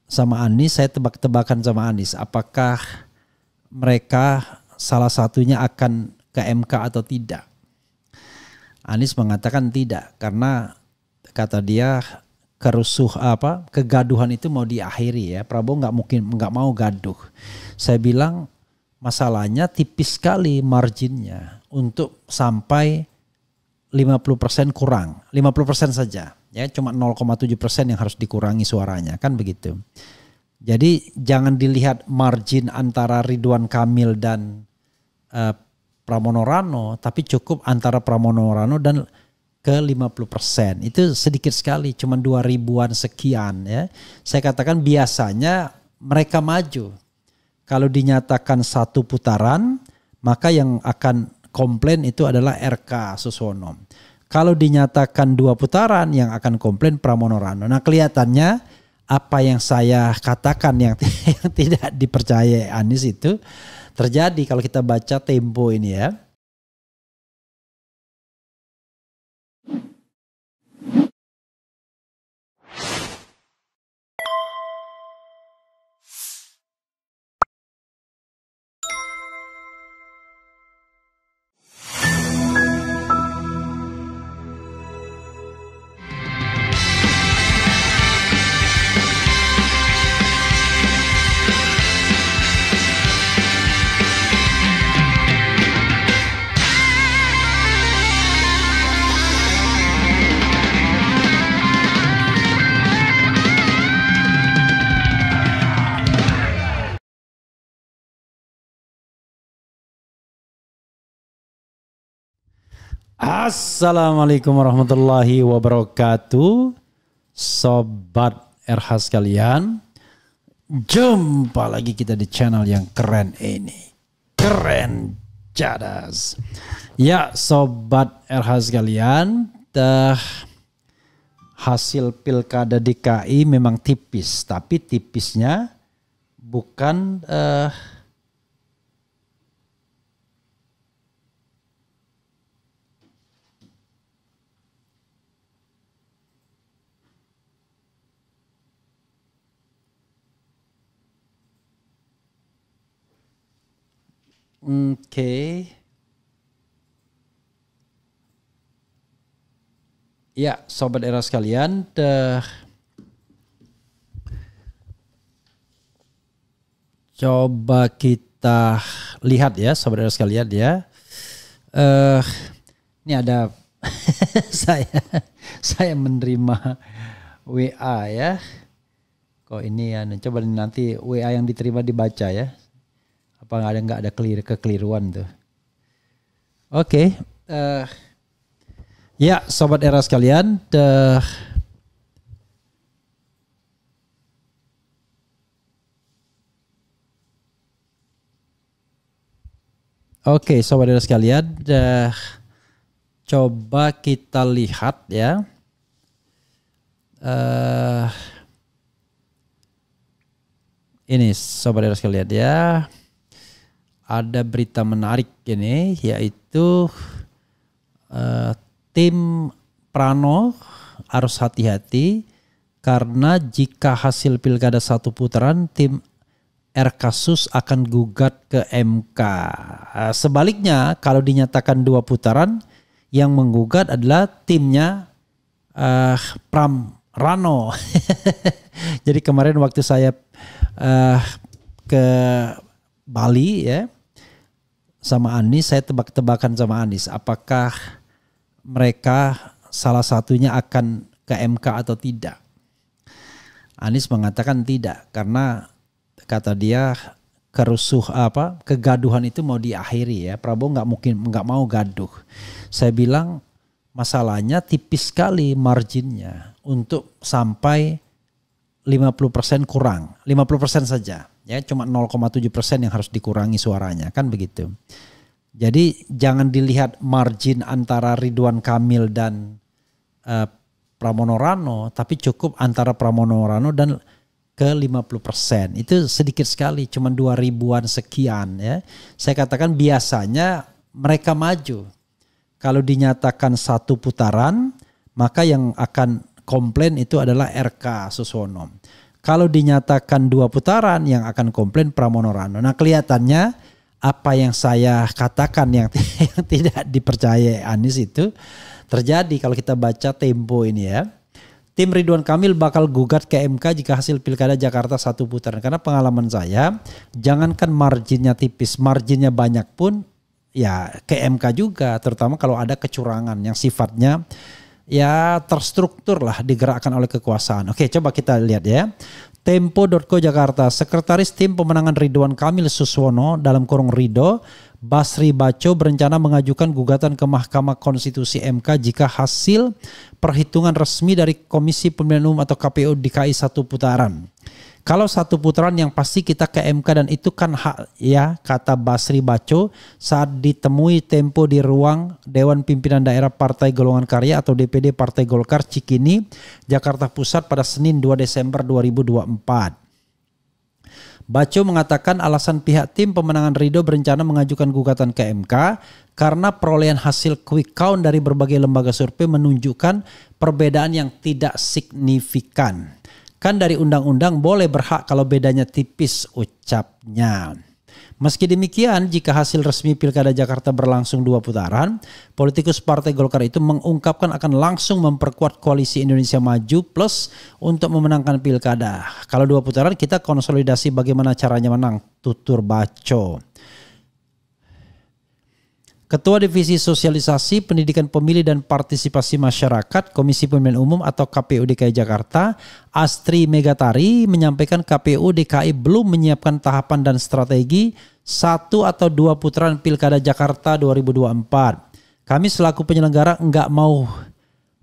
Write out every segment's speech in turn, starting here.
sama Anies, saya tebak-tebakan sama Anies. Apakah mereka salah satunya akan ke MK atau tidak? Anies mengatakan tidak, karena kata dia kegaduhan itu mau diakhiri ya. Prabowo nggak mau gaduh. Saya bilang masalahnya tipis sekali marginnya untuk sampai 50% kurang, 50% saja. Ya, cuma 0,7% yang harus dikurangi suaranya, kan begitu. Jadi jangan dilihat margin antara Ridwan Kamil dan Pramono Rano, tapi cukup antara Pramono Rano dan ke 50%. Itu sedikit sekali, cuma 2000-an sekian ya. Saya katakan biasanya mereka maju. Kalau dinyatakan satu putaran, maka yang akan komplain itu adalah RK Susono. Kalau dinyatakan 2 putaran, yang akan komplain Pramono Rano. Nah, kelihatannya apa yang saya katakan yang tidak dipercaya Anies itu terjadi kalau kita baca Tempo ini ya. Assalamualaikum warahmatullahi wabarakatuh. Sobat RH sekalian, jumpa lagi kita di channel yang keren ini. Keren cadas. Ya Sobat RH sekalian, hasil pilkada DKI memang tipis. Tapi tipisnya bukan ya Sobat era sekalian, coba kita lihat ya Sobat era sekalian ya. Ini ada saya menerima WA ya. Kok ini ya, coba nanti WA yang diterima dibaca ya. Apa nggak ada kekeliruan tuh. Oke. Ya Sobat era sekalian, oke Sobat era sekalian, coba kita lihat ya. Ini Sobat era sekalian ya. Ada berita menarik ini, yaitu tim Prano harus hati-hati karena jika hasil pilkada 1 putaran, tim RKsus akan gugat ke MK. Sebaliknya kalau dinyatakan 2 putaran, yang menggugat adalah timnya Pram Rano. Jadi kemarin waktu saya ke Bali ya sama Anies, saya tebak-tebakan sama Anies. Apakah mereka salah satunya akan ke MK atau tidak? Anies mengatakan tidak, karena kata dia kegaduhan itu mau diakhiri ya. Prabowo nggak mau gaduh. Saya bilang masalahnya tipis sekali marginnya untuk sampai 50% kurang, 50% saja. Ya, cuma 0,7% yang harus dikurangi suaranya, kan begitu. Jadi jangan dilihat margin antara Ridwan Kamil dan Pramono Rano, tapi cukup antara Pramono Rano dan ke 50%. Itu sedikit sekali, cuma 2000-an sekian ya. Saya katakan biasanya mereka maju. Kalau dinyatakan 1 putaran, maka yang akan komplain itu adalah RK Susono. Kalau dinyatakan 2 putaran yang akan komplain Pramono Rano. Nah kelihatannya apa yang saya katakan yang tidak dipercaya Anies itu terjadi kalau kita baca Tempo ini ya. Tim Ridwan Kamil bakal gugat ke MK jika hasil Pilkada Jakarta 1 putaran. Karena pengalaman saya, jangankan marginnya tipis, marginnya banyak pun ya ke MK juga. Terutama kalau ada kecurangan yang sifatnya ya terstruktur lah digerakkan oleh kekuasaan. Oke, coba kita lihat ya. Tempo.co Jakarta, Sekretaris Tim Pemenangan Ridwan Kamil Suswono dalam kurung Rido, Basri Baco berencana mengajukan gugatan ke Mahkamah Konstitusi MK jika hasil perhitungan resmi dari Komisi Pemilihan Umum atau KPU DKI 1 putaran. Kalau 1 putaran yang pasti kita ke MK dan itu kan hak ya, kata Basri Baco saat ditemui Tempo di ruang Dewan Pimpinan Daerah Partai Golongan Karya atau DPD Partai Golkar Cikini, Jakarta Pusat pada Senin 2 Desember 2024. Baco mengatakan alasan pihak tim pemenangan Ridho berencana mengajukan gugatan ke MK karena perolehan hasil quick count dari berbagai lembaga survei menunjukkan perbedaan yang tidak signifikan. Kan dari undang-undang boleh berhak kalau bedanya tipis, ucapnya. Meski demikian, jika hasil resmi Pilkada Jakarta berlangsung 2 putaran, politikus Partai Golkar itu mengungkapkan akan langsung memperkuat koalisi Indonesia Maju Plus untuk memenangkan Pilkada. Kalau 2 putaran kita konsolidasi bagaimana caranya menang, tutur Baco. Ketua Divisi Sosialisasi Pendidikan Pemilih dan Partisipasi Masyarakat Komisi Pemilihan Umum atau KPU DKI Jakarta, Astri Megatari menyampaikan KPU DKI belum menyiapkan tahapan dan strategi 1 atau 2 putaran Pilkada Jakarta 2024. Kami selaku penyelenggara enggak mau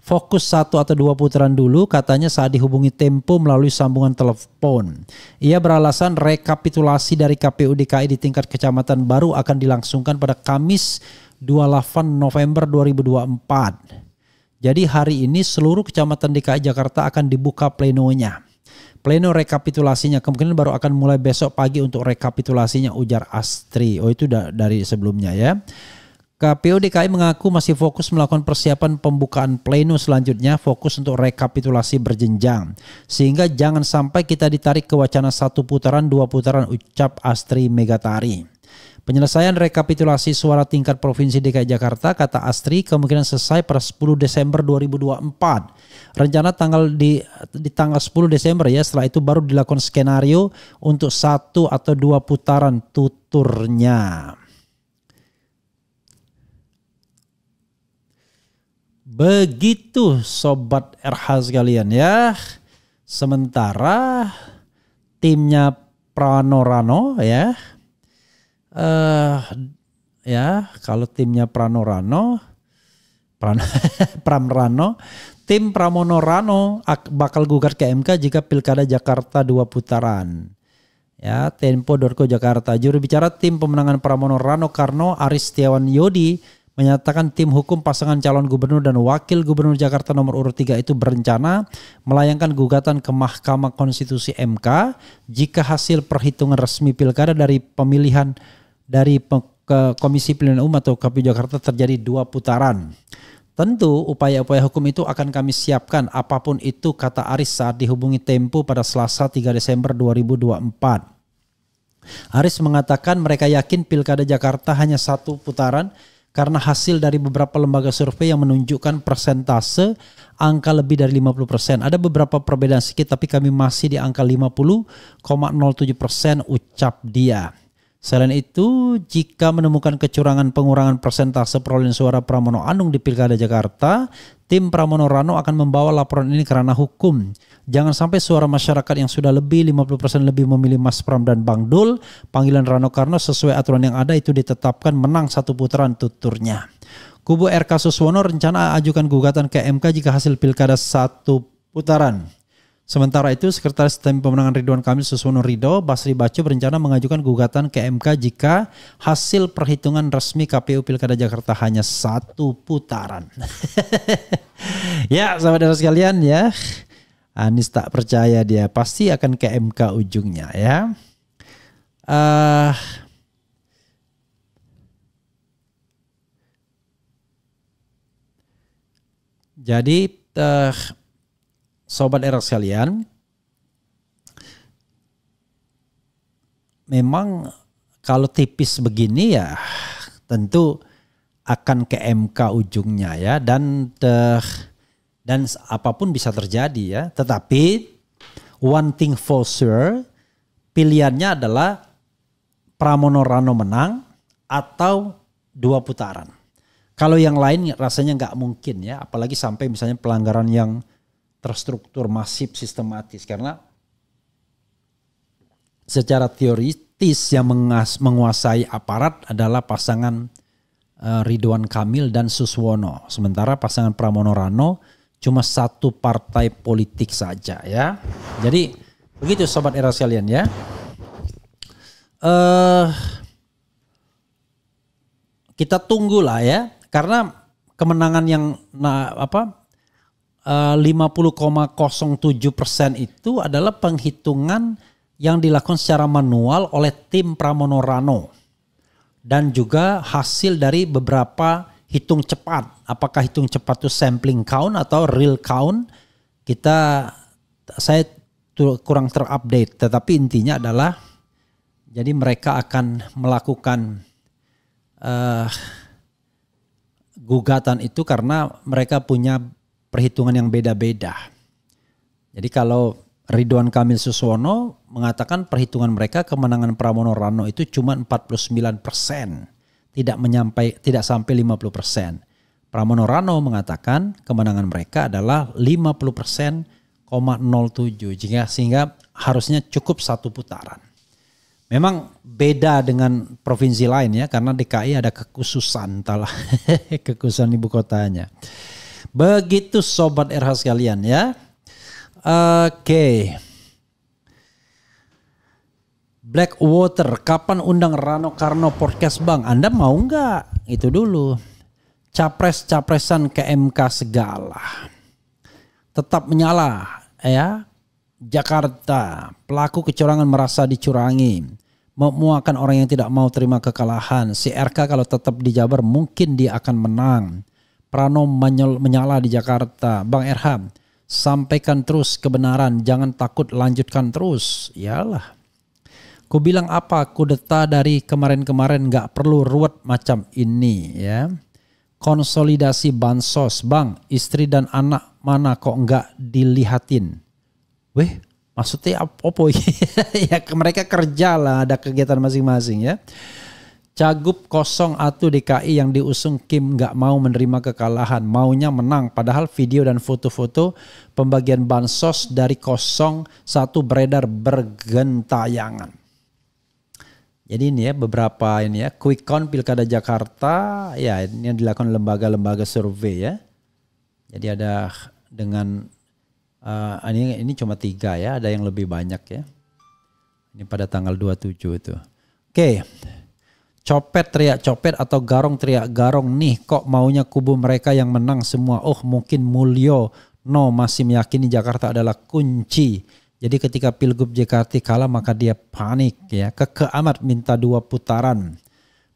fokus 1 atau 2 putaran dulu, katanya saat dihubungi Tempo melalui sambungan telepon. Ia beralasan rekapitulasi dari KPU DKI di tingkat kecamatan baru akan dilangsungkan pada Kamis 28 November 2024. Jadi hari ini seluruh kecamatan DKI Jakarta akan dibuka plenonya. Pleno rekapitulasinya kemungkinan baru akan mulai besok pagi untuk rekapitulasinya, ujar Astri. Oh itu dari sebelumnya ya. KPU DKI mengaku masih fokus melakukan persiapan pembukaan pleno selanjutnya, fokus untuk rekapitulasi berjenjang. Sehingga jangan sampai kita ditarik ke wacana 1 putaran, 2 putaran, ucap Astri Megatari. Penyelesaian rekapitulasi suara tingkat Provinsi DKI Jakarta, kata Astri, kemungkinan selesai pada 10 Desember 2024. Rencana di tanggal 10 Desember ya, setelah itu baru dilakukan skenario untuk 1 atau 2 putaran, tuturnya. Begitu Sobat RH sekalian ya. Sementara timnya Pramono ya. Ya kalau timnya Pramono tim Pramono Rano bakal gugat ke MK jika Pilkada Jakarta 2 putaran. Ya, Tempo.co Jakarta. Juru bicara tim pemenangan Pramono Rano Karno Aris Setiawan Yodi menyatakan tim hukum pasangan calon gubernur dan wakil gubernur Jakarta nomor urut 3 itu berencana melayangkan gugatan ke Mahkamah Konstitusi MK jika hasil perhitungan resmi Pilkada dari pemilihan dari Komisi Pemilihan Umum atau KPU Jakarta terjadi 2 putaran. Tentu upaya-upaya hukum itu akan kami siapkan apapun itu, kata Aris saat dihubungi Tempo pada Selasa 3 Desember 2024. Aris mengatakan mereka yakin Pilkada Jakarta hanya 1 putaran karena hasil dari beberapa lembaga survei yang menunjukkan persentase angka lebih dari 50%. Ada beberapa perbedaan sedikit tapi kami masih di angka 50,07%, ucap dia. Selain itu, jika menemukan kecurangan pengurangan persentase perolehan suara Pramono Anung di Pilkada Jakarta, tim Pramono Rano akan membawa laporan ini ke ranah hukum. Jangan sampai suara masyarakat yang sudah lebih 50% lebih memilih Mas Pram dan Bang Dul, panggilan Rano Karno sesuai aturan yang ada itu ditetapkan menang 1 putaran, tuturnya. Kubu RK Suswono rencana ajukan gugatan ke MK jika hasil Pilkada 1 putaran. Sementara itu, Sekretaris Tim Pemenangan Ridwan Kamil Suswono Ridho, Basri Baco berencana mengajukan gugatan ke MK jika hasil perhitungan resmi KPU Pilkada Jakarta hanya 1 putaran. Ya, sahabat sekalian ya, Anies tak percaya dia pasti akan ke MK ujungnya ya. Jadi Sobat era sekalian, memang kalau tipis begini ya tentu akan ke MK ujungnya ya, dan apapun bisa terjadi ya. Tetapi one thing for sure, pilihannya adalah Pramono Rano menang atau 2 putaran. Kalau yang lain rasanya nggak mungkin ya, apalagi sampai misalnya pelanggaran yang terstruktur, masif, sistematis. Karena secara teoritis yang menguasai aparat adalah pasangan Ridwan Kamil dan Suswono. Sementara pasangan Pramono Rano cuma satu partai politik saja ya. Jadi begitu sobat era sekalian ya. Kita tunggulah ya, karena kemenangan yang 50,07% itu adalah penghitungan yang dilakukan secara manual oleh tim Pramono Rano. Dan juga hasil dari beberapa hitung cepat. Apakah hitung cepat itu sampling count atau real count? Saya kurang terupdate. Tetapi intinya adalah, jadi mereka akan melakukan gugatan itu karena mereka punya perhitungan yang beda-beda. Jadi kalau Ridwan Kamil Suswono mengatakan perhitungan mereka kemenangan Pramono Rano itu cuma 49%, tidak sampai 50%. Pramono Rano mengatakan kemenangan mereka adalah 50,07%, sehingga harusnya cukup 1 putaran. Memang beda dengan provinsi lain ya, karena DKI ada kekhususan, kekhususan ibu kotanya. Begitu sobat RH sekalian ya. Oke. Blackwater, kapan undang Rano Karno podcast Bang? Anda mau nggak? Itu dulu. Capres-capresan ke MK segala. Tetap menyala ya. Jakarta, pelaku kecurangan merasa dicurangi. Memuakan orang yang tidak mau terima kekalahan. Si RK kalau tetap di Jabar mungkin dia akan menang. Prano menyala di Jakarta. Bang Erham, sampaikan terus kebenaran, jangan takut, lanjutkan terus. Yalah. Ku bilang apa, kudeta dari kemarin-kemarin gak perlu ruwet macam ini ya. Konsolidasi bansos, Bang, istri dan anak mana kok gak dilihatin? Weh, maksudnya apa? Ya mereka kerja lah, ada kegiatan masing-masing ya. Cagup 01 DKI yang diusung Kim gak mau menerima kekalahan, maunya menang. Padahal video dan foto-foto pembagian bansos dari 01 beredar bergentayangan. Jadi ini ya beberapa ini ya, quick count Pilkada Jakarta ya, ini yang dilakukan lembaga-lembaga survei ya. Jadi ada dengan ini cuma 3 ya, ada yang lebih banyak ya. Ini pada tanggal 27 itu. Oke. Copet teriak copet atau garong teriak garong nih, kok maunya kubu mereka yang menang semua. Oh mungkin Mulyono masih meyakini Jakarta adalah kunci. Jadi ketika Pilgub JKT kalah maka dia panik ya. Keke amat minta 2 putaran.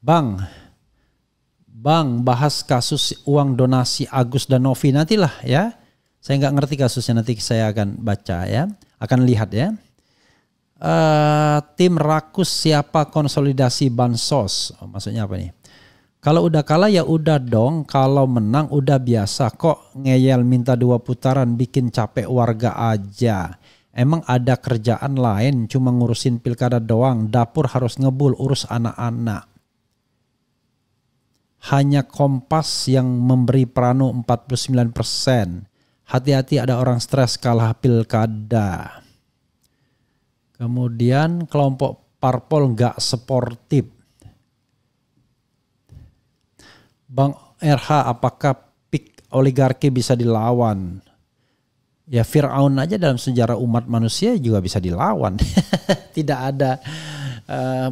Bang bahas kasus uang donasi Agus dan Novi nantilah ya. Saya nggak ngerti kasusnya, nanti saya akan baca ya, akan lihat ya. Tim rakus siapa konsolidasi bansos? Oh, maksudnya apa nih? Kalau udah kalah ya udah dong, kalau menang udah biasa kok, ngeyel minta 2 putaran bikin capek warga aja. Emang ada kerjaan lain cuma ngurusin pilkada doang, dapur harus ngebul urus anak-anak. Hanya Kompas yang memberi Prano 49%. Hati-hati ada orang stres kalah pilkada. Kemudian kelompok parpol nggak sportif. Bang RH, apakah pik oligarki bisa dilawan? Ya Fir'aun aja dalam sejarah umat manusia juga bisa dilawan. Tidak ada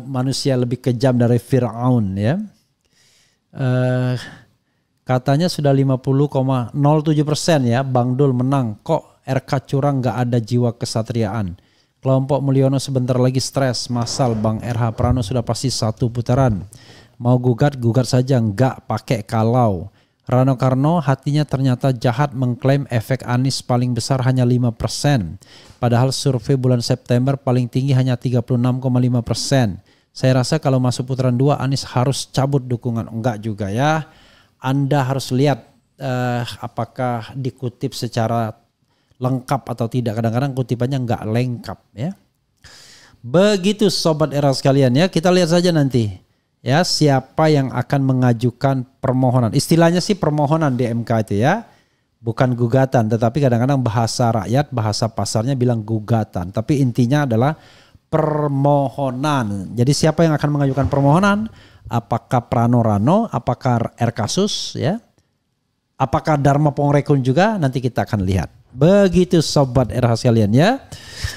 manusia lebih kejam dari Fir'aun ya. Katanya sudah 50,07% ya, Bang Dul menang. Kok RK curang gak ada jiwa kesatriaan. Kelompok Mulyono sebentar lagi stres. Masal Bang RH Prano sudah pasti 1 putaran. Mau gugat saja, gak pakai kalau. Rano Karno hatinya ternyata jahat, mengklaim efek Anies paling besar hanya 5%. Padahal survei bulan September paling tinggi hanya 36,5%. Saya rasa kalau masuk putaran 2 Anies harus cabut dukungan. Enggak juga ya. Anda harus lihat apakah dikutip secara lengkap atau tidak. Kadang-kadang kutipannya enggak lengkap ya. Begitu sobat era sekalian ya. Kita lihat saja nanti ya siapa yang akan mengajukan permohonan. Istilahnya sih permohonan di MK itu ya. Bukan gugatan, tetapi kadang-kadang bahasa rakyat, bahasa pasarnya bilang gugatan. Tapi intinya adalah permohonan. Jadi siapa yang akan mengajukan permohonan? Apakah Prano Rano, apakah R Kasus ya? Apakah Dharma Pongrekun juga? Nanti kita akan lihat. Begitu sobat RH sekalian ya.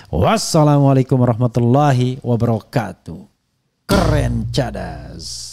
Wassalamualaikum warahmatullahi wabarakatuh. Keren cadas.